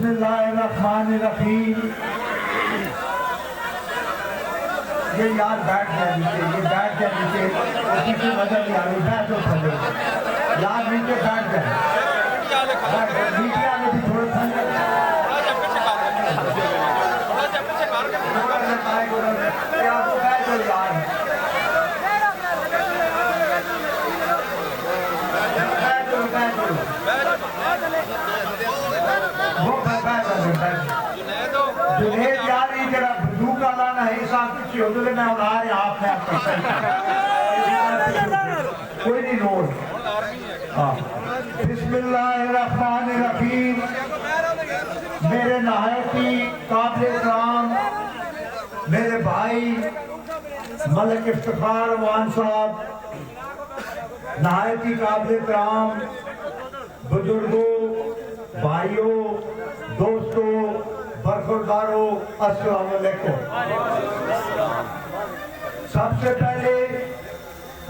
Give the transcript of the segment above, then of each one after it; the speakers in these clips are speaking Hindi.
बिस्मिल्लाहिर्रहमानिर्रहीम। ये यार बैठ गया नीचे, ये बैठ गया नीचे, किसी की वजह नहीं आ रही, बैठ तो थले यार नीचे बैठ गया, नीचे आने की थोड़ा थले जुनेद यार ये जरा बंदूक का लाना है इस आप पीछे हो तो मैं उड़ा रहा आप में कोई नहीं नोट। हाँ बिस्मिल्लाहिर्रहमानिर्रहीम। मेरे नहायती काबिल इकराम मेरे भाई मलिक इफ्तिखार वान साहब, नहायती काबिल इकराम बुजुर्गों, भाइयों, दोस्तों, बरखुरदारों, अस्सलाम वालेकुम। सबसे पहले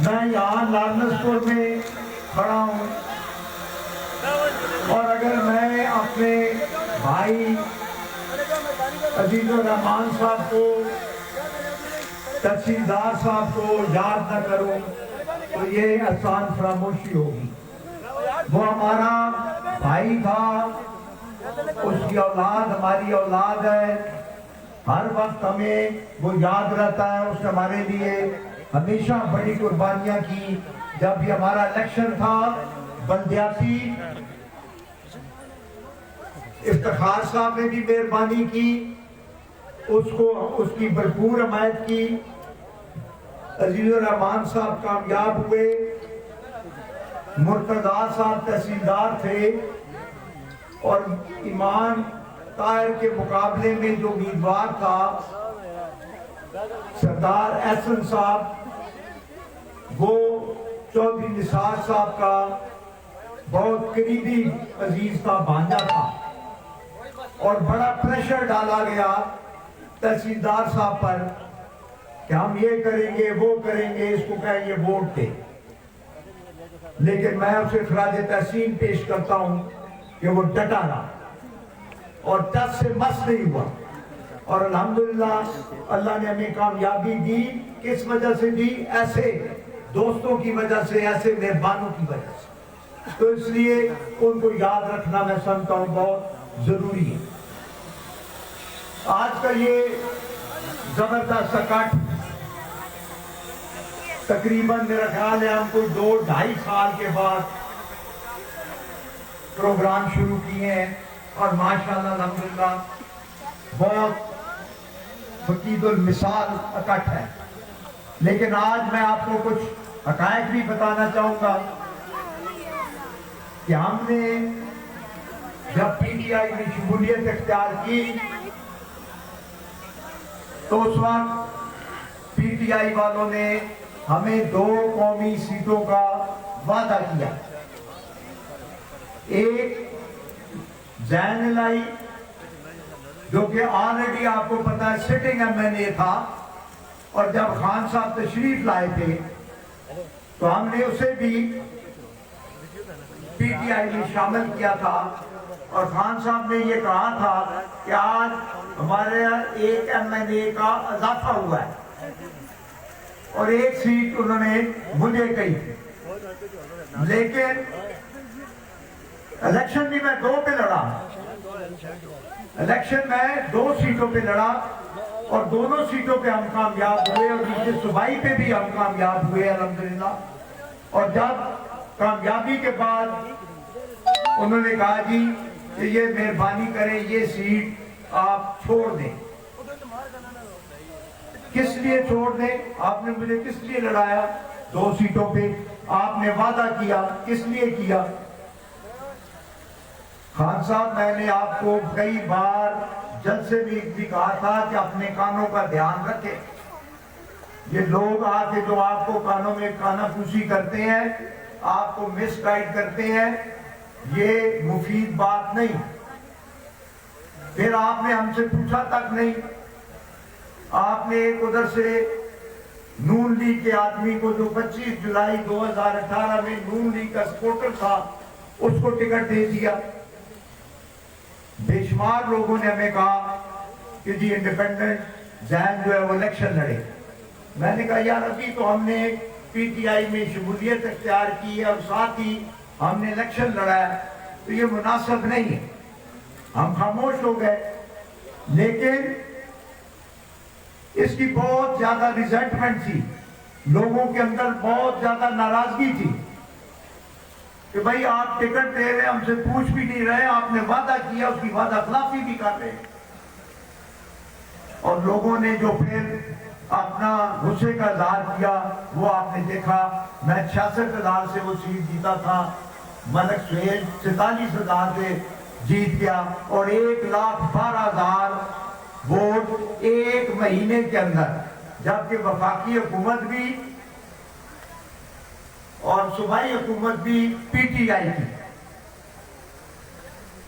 मैं यहाँ लालनसपुर में खड़ा हूँ और अगर मैं अपने भाई अजीजुर रहमान साहब को, तहसीलदार साहब को याद न करूँ तो ये आसान फरामोशी होगी। वो हमारा भाई था, उसकी औलाद हमारी औलाद है, हर वक्त हमें वो याद रहता है। उसने हमारे लिए हमेशा बड़ी कुर्बानियां की। जब भी हमारा इलेक्शन था बल्दियाती, इफ्तिखार साहब ने भी मेहरबानी की, उसको उसकी भरपूर हमायत की। अजीजुर रहमान साहब कामयाब हुए, मुर्तजा साहब तहसीलदार थे और ईमान ताहिर के मुकाबले में जो उम्मीदवार था सरदार एहसन साहब, वो चौधरी निसार साहब का बहुत करीबी अजीज का भांजा था और बड़ा प्रेशर डाला गया तहसीलदार साहब पर कि हम ये करेंगे वो करेंगे, इसको कहेंगे वोट दे। लेकिन मैं उसे खराज तहसीन पेश करता हूं कि वो डटा रहा और टस से मस नहीं हुआ और अल्हम्दुलिल्लाह अल्लाह ने हमें कामयाबी दी। किस वजह से दी? ऐसे दोस्तों की वजह से, ऐसे मेहमानों की वजह से। तो इसलिए उनको याद रखना मैं समझता हूं बहुत जरूरी है। आज का ये जबरदस्त इकट्ठ तकरीबन मेरा ख्याल है हमको 2-2.5 साल के बाद प्रोग्राम शुरू किए हैं और माशाल्लाह अल्हम्दुलिल्लाह बहुत फकीदुल मिसाल इकट्ठ है। लेकिन आज मैं आपको कुछ हकायक भी बताना चाहूंगा कि हमने जब पीटीआई में शमूलियत इख्तियार की तो उस वक्त पीटीआई वालों ने हमें 2 कौमी सीटों का वादा किया। एक जैन जो कि ऑलरेडी आपको पता है सिटिंग एमएनए था और जब खान साहब तशरीफ लाए थे तो हमने उसे भी पीटीआई में शामिल किया था और खान साहब ने ये कहा था कि आज हमारे एक एमएनए का इजाफा हुआ है और एक सीट उन्होंने मुझे कही थी। लेकिन इलेक्शन भी मैं 2 पे लड़ा, इलेक्शन में 2 सीटों पे लड़ा और दोनों सीटों पे हम कामयाब हुए और नीचे सूबाई पे भी हम कामयाब हुए अल्हम्दुलिल्लाह। और जब कामयाबी के बाद उन्होंने कहा जी कि ये मेहरबानी करें, ये सीट आप छोड़ दें। किस लिए छोड़ दें? आपने मुझे किस लिए लड़ाया 2 सीटों पे? आपने वादा किया, किस लिए किया? खान साहब, मैंने आपको कई बार जलसे में भी कहा था कि अपने कानों का ध्यान रखें। ये लोग आके जो आपको कानों में कानाफूसी करते हैं, आपको मिसगाइड करते हैं, ये मुफीद बात नहीं। फिर आपने हमसे पूछा तक नहीं, आपने एक उधर से नून लीग के आदमी को जो 25 जुलाई 2018 में नून लीग का सपोर्टर था उसको टिकट दे दिया। बेशुमार बेशुमार लोगों ने हमें कहा कि जी इंडिपेंडेंट जैन जो है वो इलेक्शन लड़े। मैंने कहा यार अभी तो हमने पीटीआई में शमूलियत इख्तियार की है और साथ ही हमने इलेक्शन लड़ा है, तो ये मुनासिब नहीं है। हम खामोश हो गए, लेकिन इसकी बहुत ज्यादा रिजेंटमेंट थी, लोगों के अंदर बहुत ज्यादा नाराजगी थी कि भाई आप टिकट दे रहे, हमसे पूछ भी नहीं रहे, आपने वादा किया उसकी वादा खिलाफी भी कर रहे। और लोगों ने जो फिर अपना गुस्से का इजहार किया वो आपने देखा। मैं 66,000 से वो सीट जीता था, मलक सुहेल 47,000 से जीत गया और 1,12,000 वोट एक महीने के अंदर, जबकि वफाकी हुकूमत भी और सूबाई हुकूमत भी पीटीआई की।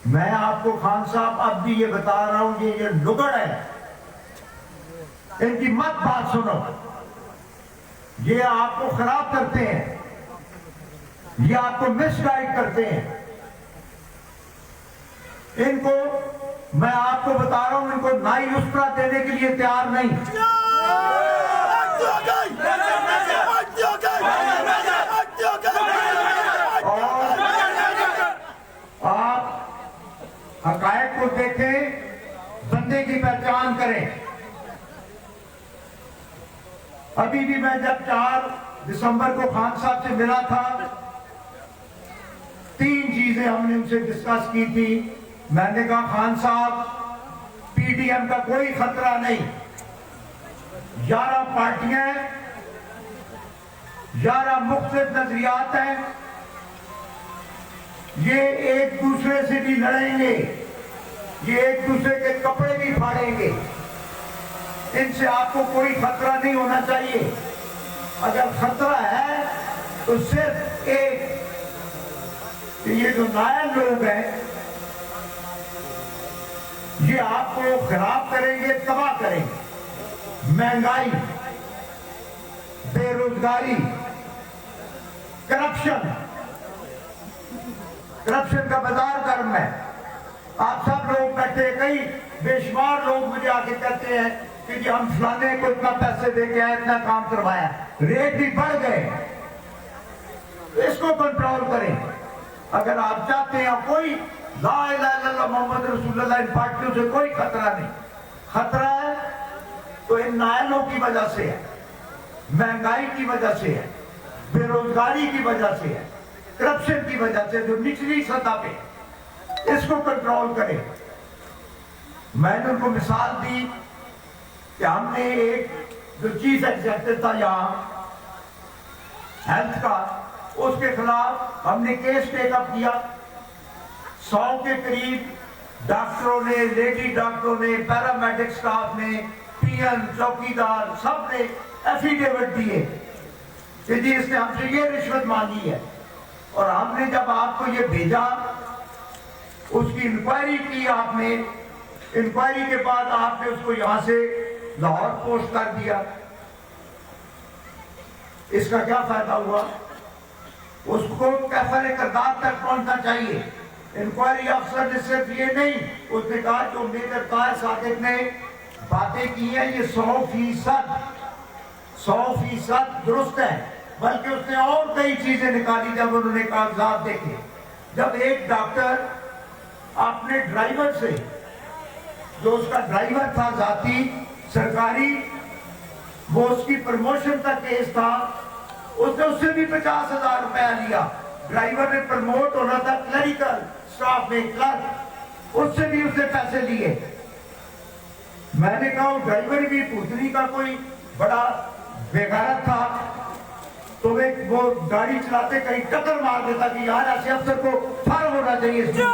मैं आपको खान साहब अब भी ये बता रहा हूं, ये लुगड़ है, इनकी मत बात सुनो। ये आपको खराब करते हैं, ये आपको मिसगाइड करते हैं। इनको मैं आपको बता रहा हूं, इनको नाई उस्त्रा देने के लिए तैयार नहीं। और आप हकायक को देखें, बंदे की पहचान करें। अभी भी मैं जब 4 दिसंबर को खान साहब से मिला था, 3 चीजें हमने उनसे डिस्कस की थी। मैंने कहा खान साहब, पीडीएम का कोई खतरा नहीं, 11 पार्टियां हैं, 11 मुख्तलिफ नजरियात हैं, ये एक दूसरे से भी लड़ेंगे, ये एक दूसरे के कपड़े भी फाड़ेंगे, इनसे आपको कोई खतरा नहीं होना चाहिए। अगर खतरा है तो सिर्फ एक, ये जो नायब लोग हैं ये आपको खराब करेंगे, तबाह करेंगे। महंगाई, बेरोजगारी, करप्शन का बाजार गर्म है। आप सब लोग बैठे, कई बेशुमार लोग मुझे आके कहते हैं कि जी हम फलाने को इतना पैसे दे के आए, इतना काम करवाया, रेट भी बढ़ गए, तो इसको कंट्रोल करें। अगर आप चाहते हैं कोई ला इलाहा इल्लल्लाह मोहम्मद रसूलुल्लाह, इन पार्टियों से कोई खतरा नहीं। खतरा है तो इन नायलों की वजह से है, महंगाई की वजह से है, बेरोजगारी की वजह से है, करप्शन की वजह से, जो निचली सतह पे। इसको कंट्रोल करें। मैंने उनको मिसाल दी कि हमने एक जो चीफ एग्जेक्टिव था यहाँ हेल्थ का, उसके खिलाफ हमने केस टेकअप किया। 100 के करीब डॉक्टरों ने, लेडी डॉक्टरों ने, पैरामेडिक स्टाफ ने, पीएन, चौकीदार, सब ने एफिडेविट दिए कि जी इसने हमसे ये रिश्वत मांगी है। और हमने जब आपको ये भेजा, उसकी इंक्वायरी की आपने, इंक्वायरी के बाद आपने उसको यहां से लाहौर पोस्ट कर दिया। इसका क्या फायदा हुआ? उसको कैफरे करदार तक पहुंचना चाहिए। इंक्वायरी अफसर ने सिर्फ ये नहीं, उसने कहा जो मेजर ताज सादिक ने बातें की हैं ये 100% दुरुस्त है, बल्कि उसने और कई चीजें निकाली जब उन्होंने कागजात देखे। जब एक डॉक्टर अपने ड्राइवर से, जो उसका ड्राइवर था जाती सरकारी, वो उसकी प्रमोशन का केस था, उसने उससे भी 50,000 रुपया लिया। ड्राइवर ने प्रमोट होना था क्लरिकल स्टाफ में, क्लर्क, उससे भी उसने पैसे लिए। मैंने कहा ड्राइवर भी पुतली का कोई बड़ा बेगैरत था, तो वो गाड़ी चलाते कहीं टक्कर मार देता कि यार ऐसे अफसर को फर्क होना चाहिए इस दुनिया से।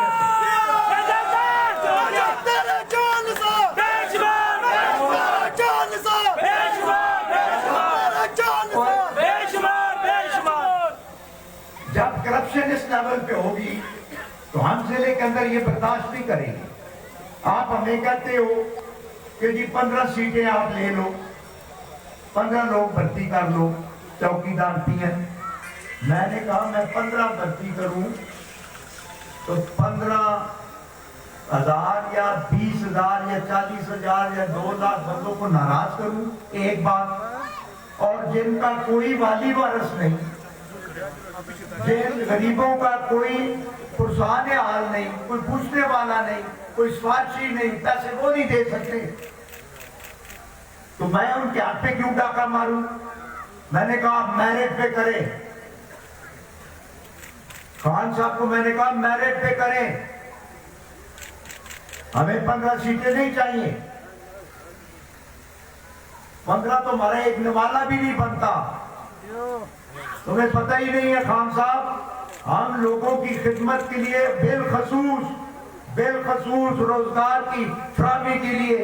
जब करप्शन इस लेवल पे होगी तो हम जिले के अंदर ये बर्दाश्त नहीं करेंगे। आप हमें कहते हो कि जी 15 सीटें आप ले लो, 15 लोग भर्ती कर लो, चौकीदार पीएन। मैंने कहा मैं 15 भर्ती करूं तो 15 1000 या 20,000 या 40,000 या 2 लाख बंदों को नाराज करूं, एक बात। और जिनका कोई वाली वारस नहीं, जिन गरीबों का कोई पुरसाने हाल नहीं, कोई पूछने वाला नहीं, कोई स्वार्थी नहीं, पैसे वो नहीं दे सकते, तो मैं उनके हाथ पे क्यों डाका मारूं? मैंने कहा मेरिट पे करें। खान साहब को मैंने कहा मेरिट पे करें, हमें 15 सीटें नहीं चाहिए। 15 तो हमारा एक निवाला भी नहीं बनता। तुम्हें पता ही नहीं है खान साहब, हम लोगों की खिदमत के लिए बेलखसूस रोजगार की फराहमी के लिए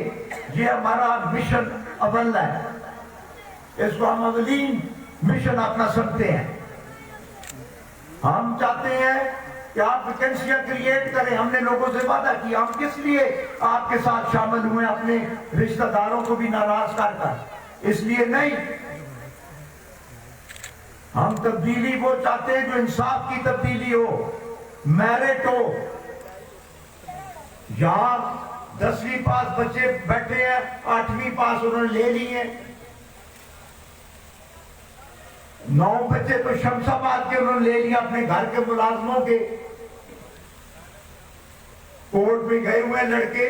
ये हमारा मिशन अव्वल है। इसको हम अवलीन मिशन अपना समझते हैं। हम चाहते हैं कि आप वैकेंसियां क्रिएट करें। हमने लोगों से वादा किया, हम किस लिए आपके साथ शामिल हुए, अपने रिश्तेदारों को भी नाराज कर, इसलिए नहीं। हम तब्दीली वो चाहते हैं जो इंसाफ की तब्दीली हो, मेरिट हो। यहां 10वीं पास बच्चे बैठे हैं, 8वीं पास उन्होंने ले ली है, 9 बच्चे तो शमशाबाद के उन्होंने ले लिया अपने घर के मुलाजमों के। कोर्ट में गए हुए लड़के।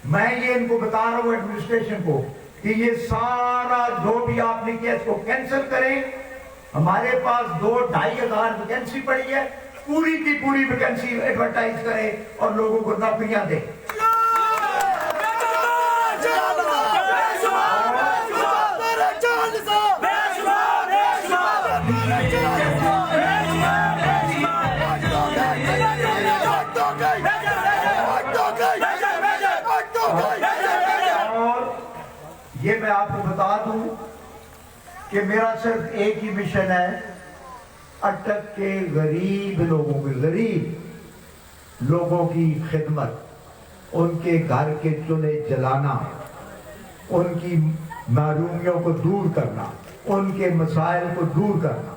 मैं ये इनको बता रहा हूं एडमिनिस्ट्रेशन को कि ये सारा जो भी आपने किया इसको कैंसिल करें। हमारे पास 2-2,500 वैकेंसी पड़ी है, पूरी की पूरी वैकेंसी एडवर्टाइज करें और लोगों को नौकरियां दें। और ये मैं आपको बता दूं कि मेरा सिर्फ एक ही मिशन है, अटक के गरीब लोगों की खिदमत, उनके घर के चूल्हे जलाना, उनकी महरूमियों को दूर करना, उनके मसाइल को दूर करना।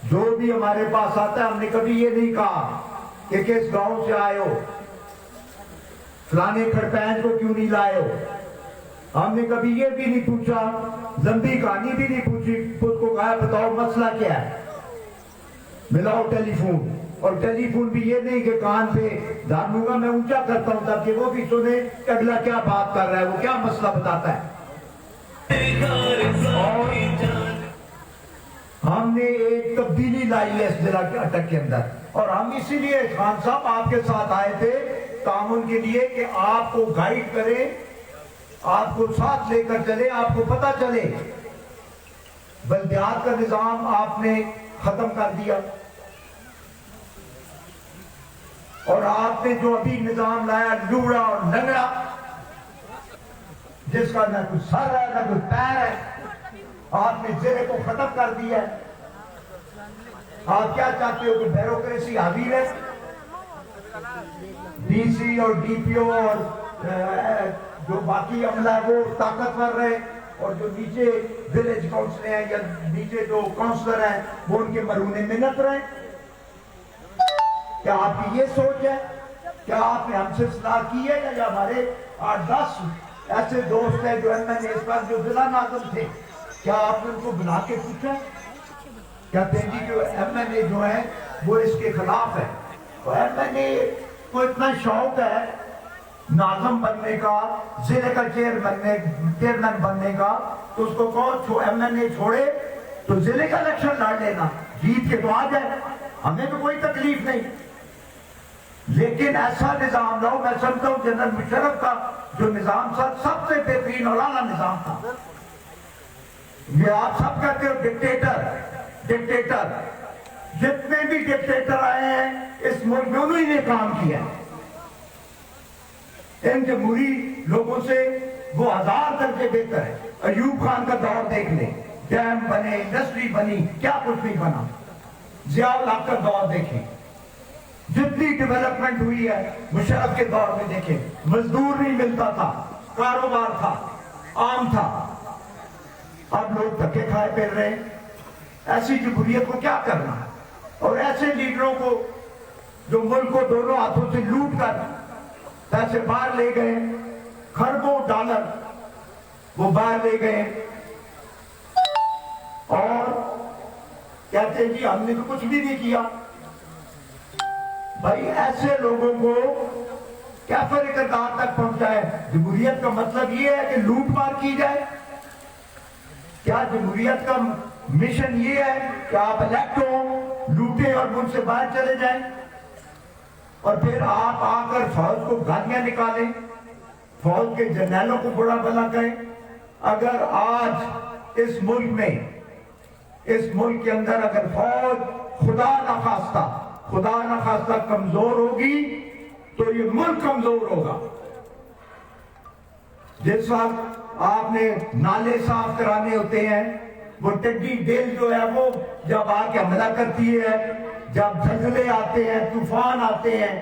जो भी हमारे पास आता है, हमने कभी ये नहीं कहा कि किस गांव से आए हो, फलाने खरपैंच को क्यों नहीं लाए हो। हमने कभी ये भी नहीं पूछा, लंबी कहानी भी नहीं पूछी, उसको कहा बताओ मसला क्या है, मिलाओ टेलीफोन। और टेलीफोन भी ये नहीं कि कान पे जानूंगा, मैं ऊंचा करता हूं ताकि वो भी सुने कि अगला क्या बात कर रहा है, वो क्या मसला बताता है। और हमने एक तब्दीली लाई है इस जिला के अटक के अंदर, और हम इसीलिए खान साहब आपके साथ आए थे तामुन के लिए कि आपको गाइड करें, आपको साथ लेकर चले, आपको पता चले। बल्दियात का निजाम आपने खत्म कर दिया, और आपने जो अभी निजाम लाया लूड़ा और लंगड़ा, जिसका ना कुछ सर है ना कुछ पैर है, आपने जिले को खत्म कर दिया है। आप क्या चाहते हो कि ब्यूरोक्रेसी हावी है, डीसी और डीपीओ और जो बाकी अमला है वो ताकतवर रहे, और जो नीचे विलेज काउंसिल हैं या नीचे जो काउंसलर हैं वो उनके मरूने मिन्नत रहे। क्या आपकी ये सोच है? क्या आपने हमसे सलाह की है? या हमारे 8-10 ऐसे दोस्त हैं जो एमएनए इस बार जो जिला नाज़िम थे, क्या आपने उनको बुला के पूछा? कहते हैं जी जो एमएनए जो है वो इसके खिलाफ है। तो एमएनए को इतना शौक है नाज़िम बनने का, जिले का चेयरमैन बनने का, तो उसको कहो एमएनए छोड़े तो जिले का इलेक्शन लड़ लेना, जीत के तो आ जाए, हमें तो कोई तकलीफ नहीं। लेकिन ऐसा निजाम लाओ, मैं समझता हूं जनरल मुशर्रफ का जो निजाम था सबसे बेहतरीन और आला निजाम था। ये आप सब कहते हो डिक्टेटर, जितने भी डिक्टेटर आए हैं इस मुल्क में उन्हीं ने काम किया। इन जमहूरी लोगों से वो 1000 दर्जे बेहतर है। अयूब खान का दौर देख ले, डैम बने, इंडस्ट्री बनी, क्या कुछ नहीं बना। जियाउल हक का दौर देखें, जितनी डेवलपमेंट हुई है। मुशर्रफ के दौर में देखें, मजदूर नहीं मिलता था, कारोबार था, आम था। अब लोग धक्के खाए फिर रहे हैं। ऐसी जमहूरियत को क्या करना है? और ऐसे लीडरों को जो मुल्क को दोनों हाथों से लूट कर पैसे बाहर ले गए, खरबों डॉलर वो बाहर ले गए और कहते जी हमने तो कुछ भी नहीं किया। भाई ऐसे लोगों को क्या इकतदार तक पहुंचाए? जमहूरियत का मतलब ये है कि लूट मार की जाए? क्या जमहूरियत का मिशन ये है कि आप इलेक्ट हो, लूटे और मुल्क से बाहर चले जाएं और फिर आप आकर फौज को गालियां निकालें, फौज के जर्नैलों को बुरा भला कहें? अगर आज इस मुल्क के अंदर अगर फौज खुदा न खास्ता कमजोर होगी तो ये मुल्क कमजोर होगा। जिस वक्त आपने नाले साफ कराने होते हैं, वो टिड्डी डेल जो है वो जब आके हमला करती है, जब झलझले आते हैं, तूफान आते हैं,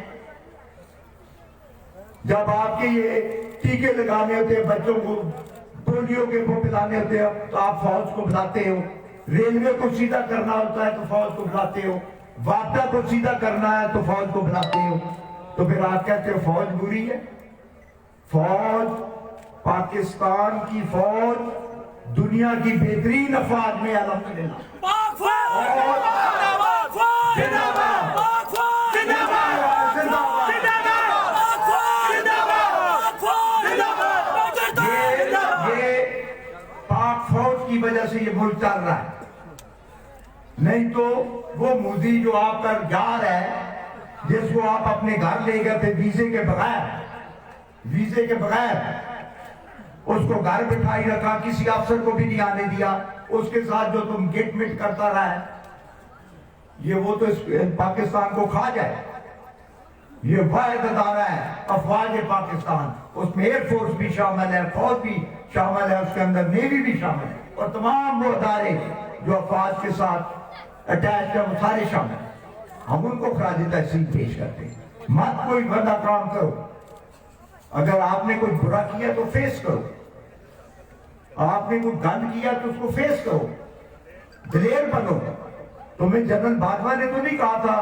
जब आपके ये टीके लगाने होते हैं, बच्चों को पोलियो के वो पिलाने होते हैं, तो आप फौज को बुलाते हो। रेलवे को सीधा करना होता है तो फौज को बुलाते हो। वापडा को सीधा करना है तो फौज को बुलाते हो। तो फिर आप कहते हो फौज बुरी है? फौज, पाकिस्तान की फौज दुनिया की बेहतरीन अफवाज में अल्हम्दुलिल्लाह। ये पाक फौज की वजह से ये मुल्क चल रहा है, नहीं तो वो मोदी जो आप पर जा रहा है, जिसको आप अपने घर ले गए थे वीजे के बगैर उसको घर बिठाई रखा, किसी अफसर को भी नहीं आने दिया, उसके साथ जो तुम गिट मिट करता रहा है, ये वो तो इस पाकिस्तान को खा जाए। ये वाहिद अदारा है अफवाज पाकिस्तान, उसमें एयरफोर्स भी शामिल है, फौज भी शामिल है, उसके अंदर नेवी भी शामिल है और तमाम वो अदारे जो अफवाज के साथ अटैच है वो सारे शामिल है। हम उनको खराज तहसीन पेश करते हैं। मत कोई गंदा काम करो, अगर आपने कोई बुरा किया तो फेस करो, आपने कोई गंद किया तो उसको फेस करो, दिलेर बनो। तुम्हें जनरल बाजवा ने तो नहीं कहा था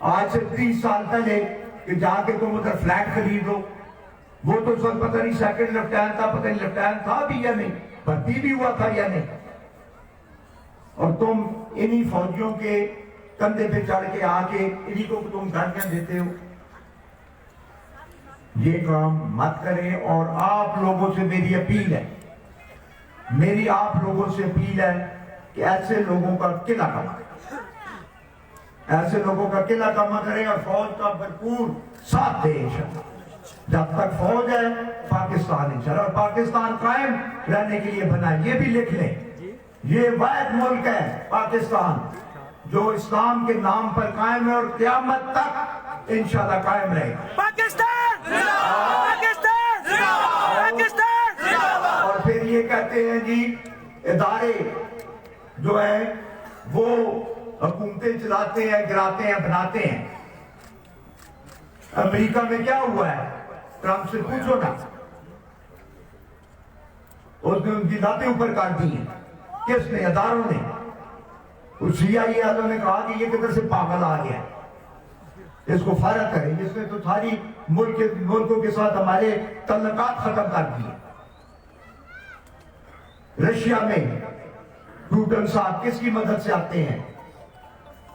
आज से 30 साल पहले कि जाके तुम उधर फ्लैट खरीद लो? वो तो सब पता नहीं सेकंड लेफ्टिनेंट था, पता नहीं लेफ्टिनेंट था भी या नहीं, भर्ती भी हुआ था या नहीं, और तुम इन्हीं फौजियों के कंधे पे चढ़ के आके इन्हीं को तुम गालियां देते हो। ये काम मत करें। और आप लोगों से मेरी अपील है, आप लोगों से अपील है कि ऐसे लोगों का किला कमा करें और फौज का भरपूर साथ दे इंशाअल्लाह। जब तक फौज है पाकिस्तान इंशाअल्लाह, और पाकिस्तान कायम रहने के लिए बना, ये भी लिख लें, ये वाहिद मुल्क है पाकिस्तान जो इस्लाम के नाम पर कायम है और क़यामत तक इंशाअल्लाह कायम रहेगा। पाकिस्तान पाकिस्तान पाकिस्तान। और फिर ये कहते हैं जी इदारे जो है वो हुकूमतें चलाते हैं, गिराते हैं, बनाते हैं। अमेरिका में क्या हुआ है? ट्रंप से पूछो ना, उसने उनकी लातें ऊपर काट दी हैं। किसने? अदारों ने। उस CIA वालों ने कहा कि ये किधर से पागल आ गया, इसको फारग करें। इसने तो सारी मुल्कों के साथ हमारे तल्लुकात खत्म कर दिए। रशिया में पुतिन साहब किसकी मदद से आते हैं?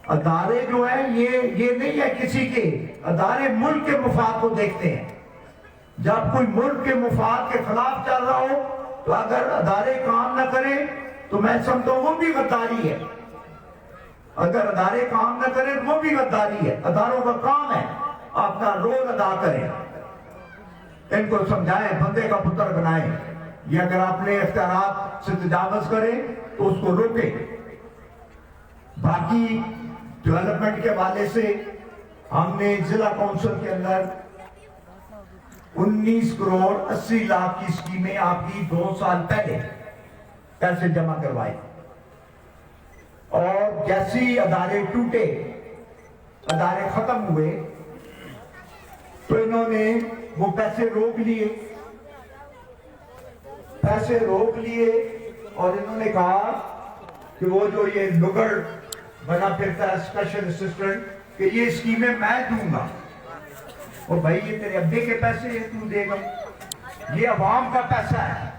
अदारे जो है ये नहीं है किसी के, अदारे मुल्क के मुफाद को देखते हैं। जब कोई मुल्क के मुफाद के खिलाफ चल रहा हो तो अगर अदारे काम न करें तो मैं समझता हूं वो भी गद्दारी है। अगर अदारे काम न करें तो वो भी गद्दारी है। अदारों का काम है अपना रोल अदा करें, इनको समझाएं, बंदे का पुत्र बनाएं। ये अगर अपने इख्तियारात से तजावुज़ करें तो उसको रोके। बाकी डेवलपमेंट के हवाले से हमने जिला काउंसिल के अंदर 19 करोड़ 80 लाख की स्कीमें आपकी 2 साल पहले पैसे जमा करवाए, और जैसी अदारे टूटे, अदारे खत्म हुए, तो इन्होंने वो पैसे रोक लिए और इन्होंने कहा कि वो जो ये लुगड़ बना फिरता है स्पेशल असिस्टेंट, कि ये स्कीमें मैं दूंगा। और भाई ये तेरे अब्बे के पैसे हैं, तू देगा। ये अवाम का पैसा है,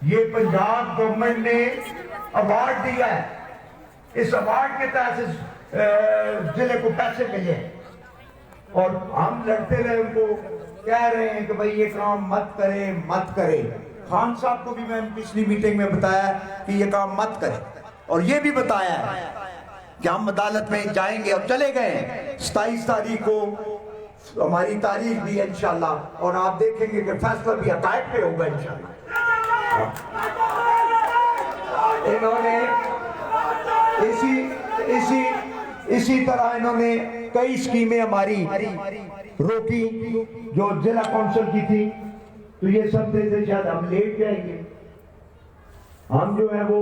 ये पंजाब गवर्नमेंट ने अवार्ड दिया है, इस अवार्ड के तहत जिले को पैसे मिले और हम लड़ते रहे, उनको कह रहे हैं कि भाई ये काम मत करे मत करे। खान साहब को भी मैंने पिछली मीटिंग में बताया कि ये काम मत करे, और ये भी बताया है कि हम अदालत में जाएंगे, और चले गए 27 तारीख को हमारी तारीख भी है इंशाल्लाह, और आप देखेंगे कि फैसला भी हकायत पे होगा इंशाल्लाह। इन्होंने इसी तरह इन्होंने कई स्कीमें हमारी रोकी जो जिला काउंसिल की थी, तो ये सब थे शायद हम लेट जाएंगे, हम जो है वो